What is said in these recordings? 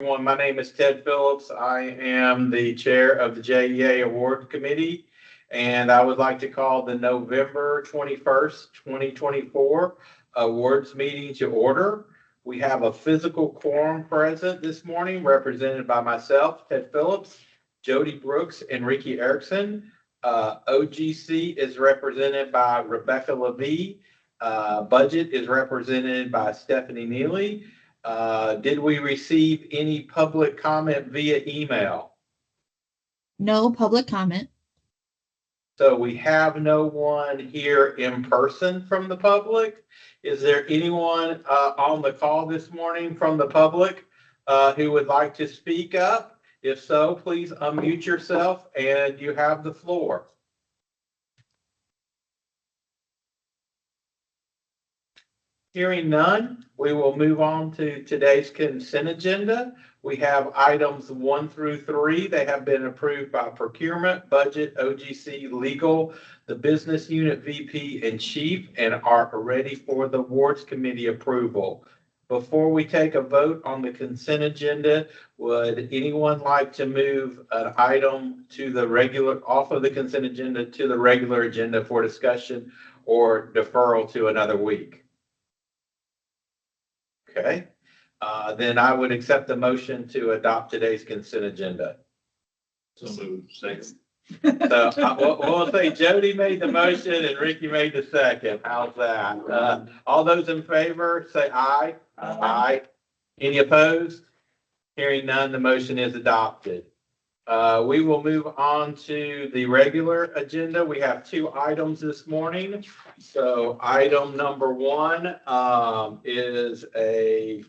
Everyone, my name is Ted Phillips. I am the chair of the JEA Award Committee, and I would like to call the November 21st, 2024 awards meeting to order. We have a physical quorum present this morning, represented by myself, Ted Phillips, Jody Brooks, and Ricky Erickson. OGC is represented by Rebecca Levy. Budget is represented by Stephanie Neely. Did we receive any public comment via email? No public comment. So we have no one here in person from the public. Is there anyone on the call this morning from the public who would like to speak up? If so, please unmute yourself and you have the floor. Hearing none, we will move on to today's consent agenda. We have items 1 through 3. They have been approved by procurement, budget, OGC, legal, the business unit VP and chief, and are ready for the awards committee approval. Before we take a vote on the consent agenda, would anyone like to move an item to the regular, off of the consent agenda to the regular agenda for discussion or deferral to another week? Okay, then I would accept the motion to adopt today's consent agenda. So moved. Second. So we'll say Jody made the motion and Ricky made the second. How's that? All those in favor say aye. Aye. Any opposed? Hearing none, the motion is adopted. We will move on to the regular agenda. We have 2 items this morning. So item number 1 is a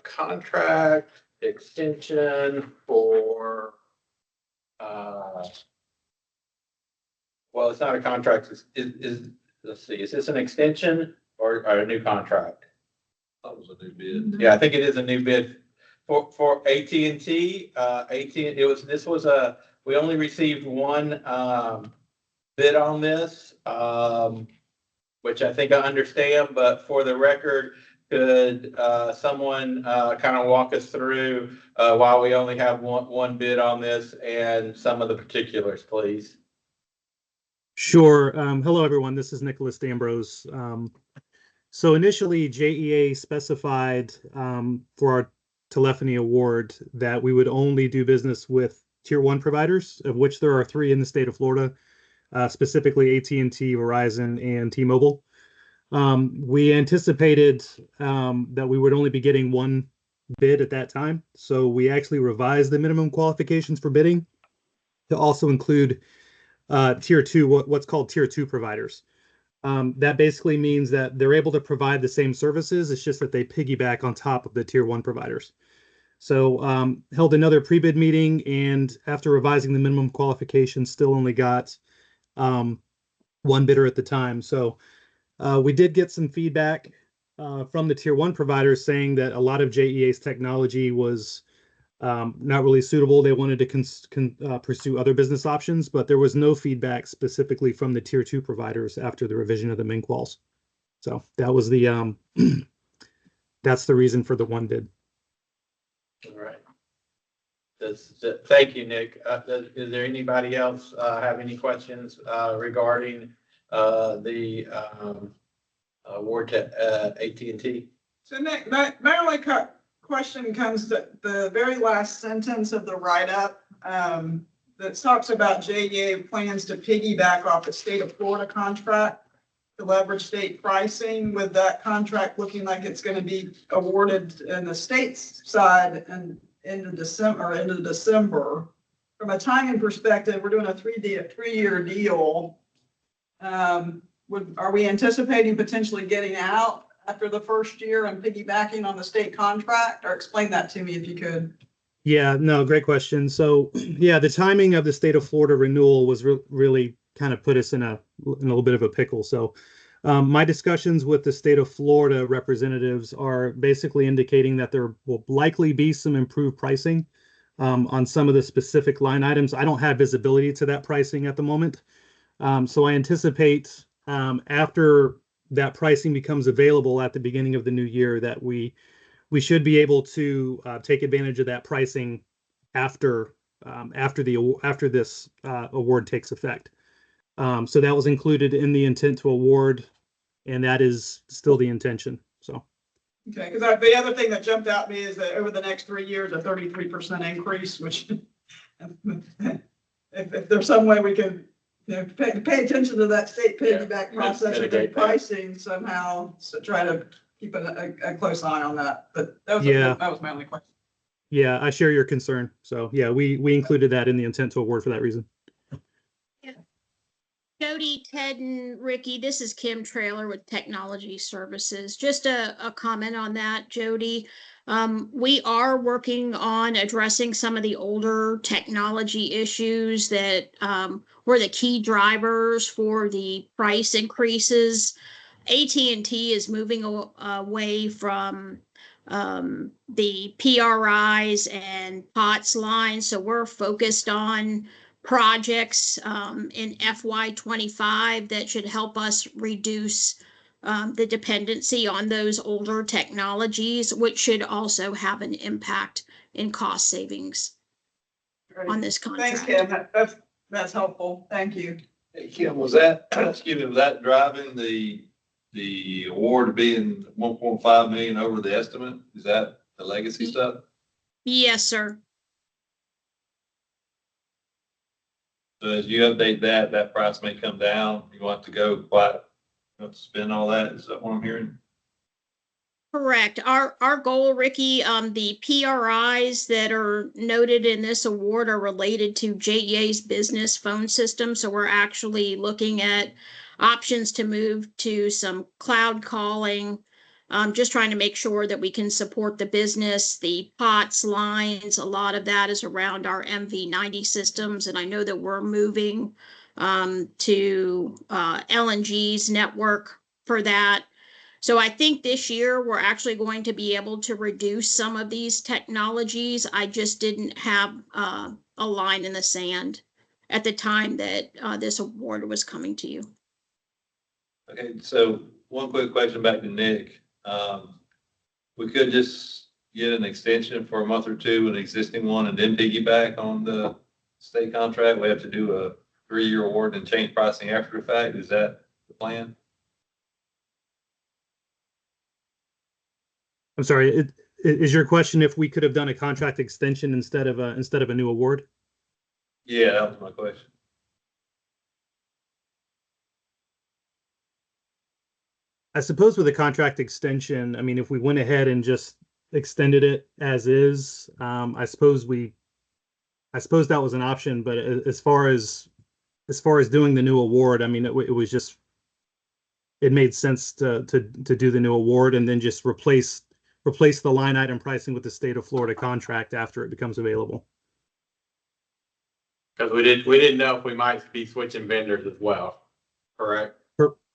contract extension for, well, it's not a contract. Let's see, is this an extension or a new contract? That was a new bid. Yeah, I think it is a new bid. For AT&T, we only received 1 bid on this, which I think I understand, but for the record, could someone kind of walk us through why we only have one bid on this and some of the particulars, please? Sure. Hello, everyone. This is Nicholas D'Ambrose. So initially, JEA specified for our telephony award that we would only do business with tier 1 providers, of which there are 3 in the state of Florida, specifically AT&T, Verizon, and T-Mobile. We anticipated that we would only be getting 1 bid at that time. So we actually revised the minimum qualifications for bidding to also include tier 2, what's called tier 2 providers. That basically means that they're able to provide the same services. It's just that they piggyback on top of the tier 1 providers. So held another pre-bid meeting, and after revising the minimum qualifications, still only got 1 bidder at the time. So we did get some feedback from the tier 1 providers saying that a lot of JEA's technology was not really suitable. They wanted to pursue other business options, but there was no feedback specifically from the tier 2 providers after the revision of the min quals. So that was the that's the reason for the 1 bid. All right. Thank you, Nick. Is there anybody else have any questions regarding the award to AT&T? So Nick, my only question comes to the very last sentence of the write-up that talks about JEA plans to piggyback off the state of Florida contract to leverage state pricing, with that contract looking like it's going to be awarded in the state's side and into December. From a timing perspective, we're doing a 3-year deal. Are we anticipating potentially getting out after the first year and piggybacking on the state contract? Or explain that to me if you could. Yeah, no, great question. So yeah, the timing of the state of Florida renewal was really kind of put us in a little bit of a pickle. So my discussions with the state of Florida representatives are basically indicating that there will likely be some improved pricing on some of the specific line items. I don't have visibility to that pricing at the moment. So I anticipate after that pricing becomes available at the beginning of the new year that we we should be able to take advantage of that pricing after this award takes effect. So that was included in the intent to award, and that is still the intention. So. Okay, because the other thing that jumped out at me is that over the next 3 years, a 33% increase, which if there's some way we can, pay attention to that state piggyback process with the mitigate that. pricing somehow, so try to keep a close eye on that. But that was, Yeah. that was my only question. Yeah, I share your concern. So yeah, we included that in the intent to award for that reason. Jody, Ted, and Ricky, this is Kim Trailer with Technology Services. Just a comment on that, Jody. We are working on addressing some of the older technology issues that were the key drivers for the price increases. AT&T is moving away from the PRIs and POTS lines, so we're focused on projects in FY25 that should help us reduce the dependency on those older technologies, which should also have an impact in cost savings on this Thanks, contract. Kim. That's helpful. Thank you. Hey, Kim, was that, excuse me, was that driving the award being 1.5 million over the estimate? Is that the legacy stuff? Yes, sir. So as you update that, that price may come down. You want to go quite, you have to spend all that. Is that what I'm hearing? Correct. Our goal, Ricky, the PRIs that are noted in this award are related to JEA's business phone system. So we're actually looking at options to move to some cloud calling, just trying to make sure that we can support the business, the POTS lines. A lot of that is around our MV90 systems. And I know that we're moving to LNG's network for that. So I think this year we're actually going to be able to reduce some of these technologies. I just didn't have a line in the sand at the time that this award was coming to you. Okay, so one quick question back to Nick. We could just get an extension for a month or two, an existing one, and then piggyback on the state contract. We have to do a 3-year award and change pricing after the fact. Is that the plan? I'm sorry. Is your question if we could have done a contract extension instead of a new award? Yeah, that was my question. I suppose with a contract extension, I mean, if we went ahead and just extended it as is, I suppose that was an option. But as far as doing the new award, I mean, it made sense to do the new award and then just replace the line item pricing with the state of Florida contract after it becomes available. Because we didn't know if we might be switching vendors as well, correct?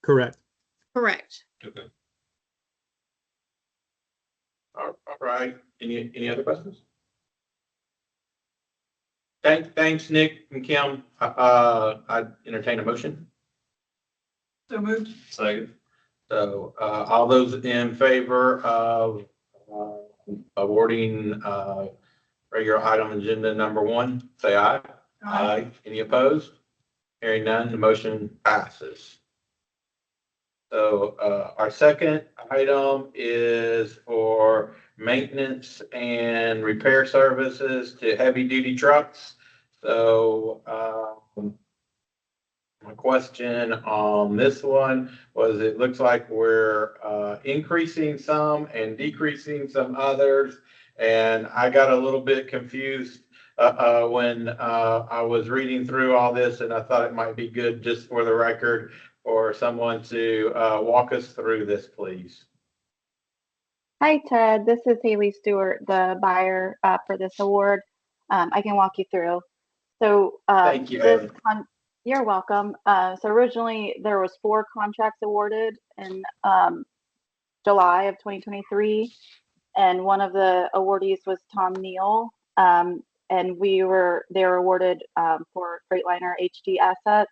Correct. Correct. Okay. All right. Any other questions? Thanks, Nick and Kim. I entertain a motion. So moved. Second. So all those in favor of awarding regular item agenda number 1, say aye. Aye. Any opposed? Hearing none, the motion passes. So our second item is for maintenance and repair services to heavy duty trucks. So my question on this one was, it looks like we're increasing some and decreasing some others. And I got a little bit confused when I was reading through all this, and I thought it might be good just for the record for someone to walk us through this, please. Hi, Ted. This is Haley Stewart, the buyer for this award. I can walk you through. So Thank you, Haley. You're welcome. So originally there was 4 contracts awarded in July of 2023, and one of the awardees was Tom Neal, and they were awarded for Freightliner HD assets,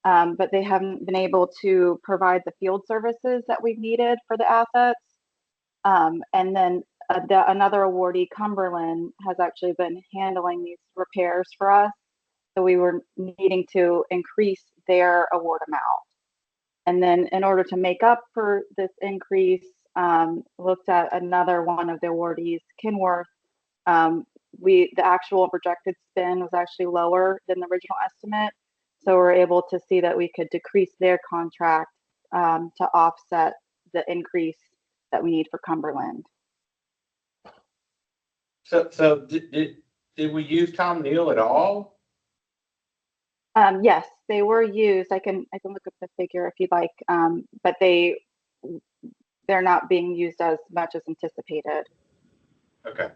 but they haven't been able to provide the field services that we've needed for the assets. And then another awardee, Cumberland, has actually been handling these repairs for us. So we were needing to increase their award amount. And then in order to make up for this increase, looked at another one of the awardees, Kenworth. The actual projected spend was actually lower than the original estimate. So we're able to see that we could decrease their contract to offset the increase that we need for Cumberland. So did we use Tom Neal at all? Yes, they were used. I can look up the figure if you'd like, but they're not being used as much as anticipated. Okay.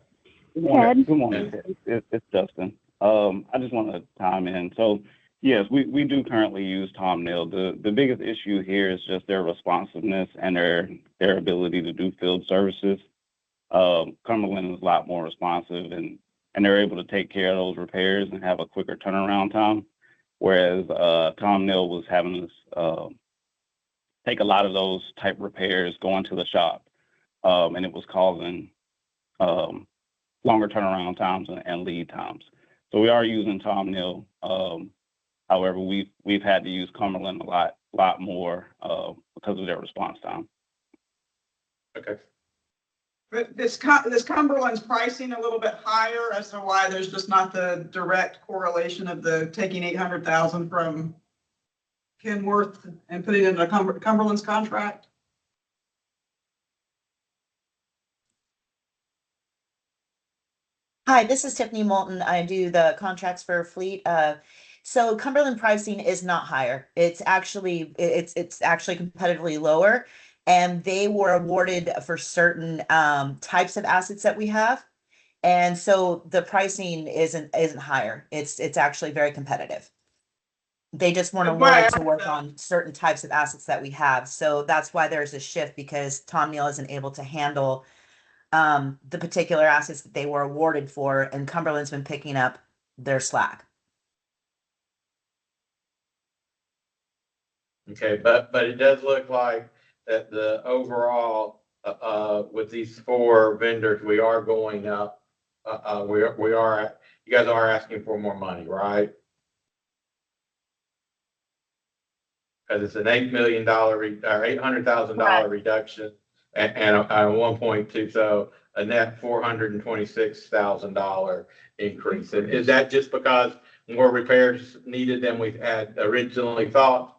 Good morning. Ted? Good morning. It's Justin. I just want to chime in. So yes, we do currently use Tom Neal. The biggest issue here is just their responsiveness and their ability to do field services. Cumberland is a lot more responsive and they're able to take care of those repairs and have a quicker turnaround time. Whereas Tom Neal was having us take a lot of those type repairs going to the shop, and it was causing longer turnaround times and lead times. So we are using Tom Neal. However, we've had to use Cumberland a lot more because of their response time. Okay. But this Cumberland's pricing a little bit higher as to why there's just not the direct correlation of the taking 800,000 from Kenworth and putting it into Cumberland's contract. Hi, this is Tiffany Moulton. I do the contracts for Fleet. So Cumberland pricing is not higher. It's actually competitively lower, and they were awarded for certain types of assets that we have, and so the pricing isn't higher. It's actually very competitive. They just weren't And why awarded to are work the- on certain types of assets that we have. So that's why there's a shift, because Tom Neal isn't able to handle the particular assets that they were awarded for, and Cumberland's been picking up their slack. Okay, but it does look like that the overall, with these four vendors, we are going up. You guys are asking for more money, right? Because it's an $8 million or $800,000 reduction and a 1.2, so a net $426,000 increase. And is that just because more repairs needed than we had originally thought?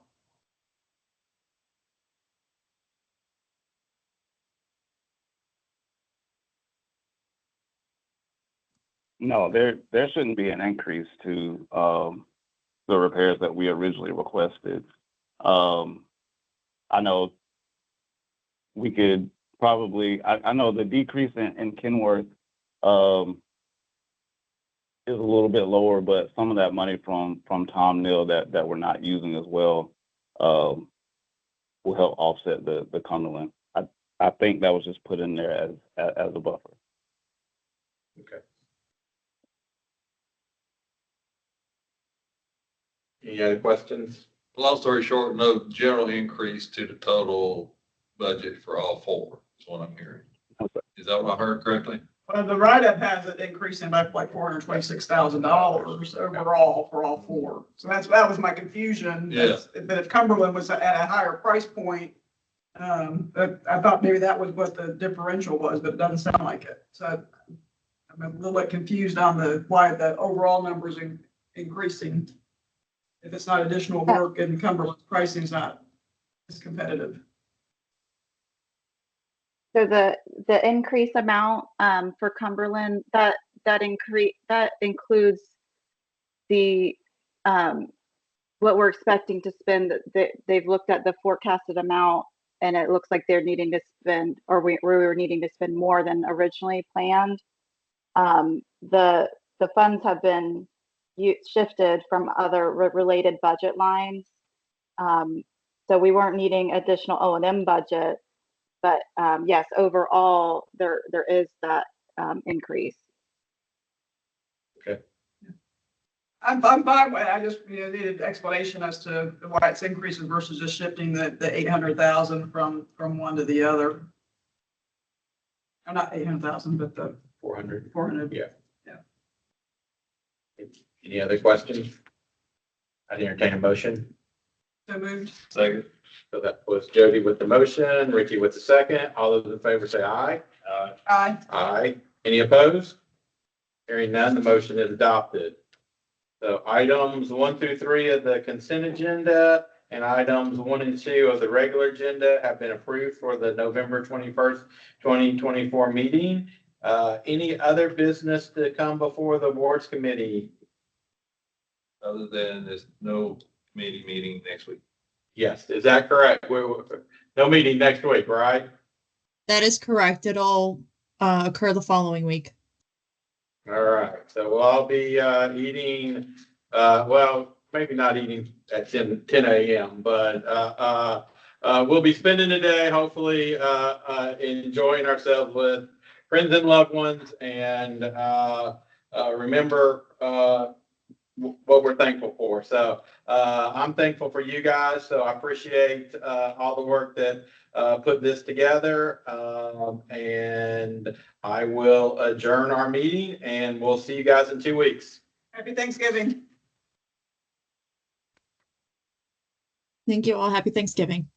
No, there shouldn't be an increase to the repairs that we originally requested. I know we could probably, I know the decrease in Kenworth is a little bit lower, but some of that money from Tom Neal that we're not using as well will help offset the Cumberland. I think that was just put in there as a buffer. Okay. Any other questions? Long story short, no general increase to the total budget for all four, is what I'm hearing. Okay. Is that what I heard correctly? Well, the write-up has it increasing by like $426,000 overall for all four. So that was my confusion. Yeah. That if Cumberland was at a higher price point, but I thought maybe that was what the differential was, but it doesn't sound like it. So I'm a little bit confused on why the overall numbers increasing. If it's not additional work and Cumberland's pricing is not as competitive. So the increase amount for Cumberland, that includes the what we're expecting to spend. They've looked at the forecasted amount, and it looks like they're needing to spend, or we were needing to spend more than originally planned. The funds have been shifted from other related budget lines, so we weren't needing additional O&M budget. But yes, overall, there is that increase. Okay. I'm fine with it. I just needed explanation as to why it's increasing versus just shifting the 800,000 from one to the other. not 800,000, but the 400. 400. Yeah. Any other questions? I'd entertain a motion. So moved. Second. So that was Jody with the motion, Ricky with the second. All those in favor say aye. Aye. Aye. Any opposed? Hearing none, the motion is adopted. So items 1 through 3 of the consent agenda and items 1 and 2 of the regular agenda have been approved for the November 21st, 2024 meeting. Any other business to come before the awards committee? Other than there's no committee meeting next week. Yes, is that correct? No meeting next week, right? That is correct. It'll occur the following week. All right, so we'll all be eating, well, maybe not eating at 10 a.m., but we'll be spending the day, hopefully, enjoying ourselves with friends and loved ones, and remember what we're thankful for. So I'm thankful for you guys, so I appreciate all the work that put this together, and I will adjourn our meeting, and we'll see you guys in 2 weeks. Happy Thanksgiving. Thank you all. Happy Thanksgiving.